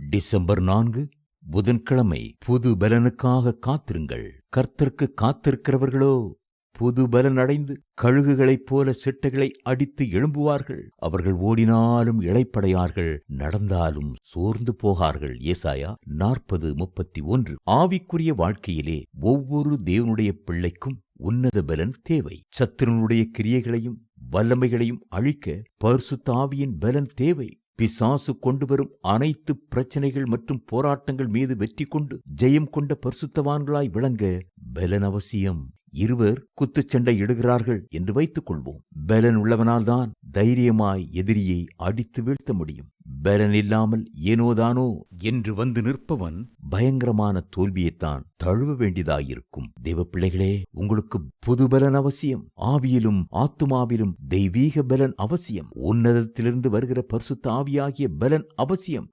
December 4 புதன்கிழமை. புது பலனுக்காக காத்திருங்கள். கர்த்தருக்கு காத்திருக்கிறவர்களோ புது பலன் அடைந்து கழுகுகளைப் போல சிட்டைகளை அடித்து எழும்புவார்கள். அவர்கள் ஓடினாலும் இளைப்படையார்கள், நடந்தாலும் சோர்ந்து போகார்கள். ஏசாயா 40:31. ஆவிக்குரிய வாழ்க்கையிலே ஒவ்வொரு தேவனுடைய பிள்ளைக்கும் உன்னத பலன் தேவை. சத்துருனுடைய கிரியைகளையும் வல்லமைகளையும் அழிக்க பரிசுத்த ஆவியின் பலன் தேவை. பிசாசு கொண்டு வரும் அனைத்து பிரச்சனைகள் மற்றும் போராட்டங்கள் மீது வெற்றி கொண்டு ஜெயம் கொண்ட பரிசுத்தவான்களாய் விளங்க பலன் அவசியம். இருவர் குத்துச்சண்டை இடுகிறார்கள் என்று வைத்துக் கொள்வோம். பலன் உள்ளவனால்தான் தைரியமாய் எதிரியை அடித்து வீழ்த்த முடியும். பலன் இல்லாமல் ஏனோதானோ என்று வந்து நிற்பவன் பயங்கரமான தோல்வியைத்தான் தழுவ வேண்டியதாயிருக்கும். தேவ பிள்ளைகளே, உங்களுக்கு புது பலன் அவசியம். ஆவியிலும் ஆத்துமாவிலும் தெய்வீக பலன் அவசியம். உன்னதத்திலிருந்து வருகிற பரிசுத்த ஆவியாகிய பலன் அவசியம்.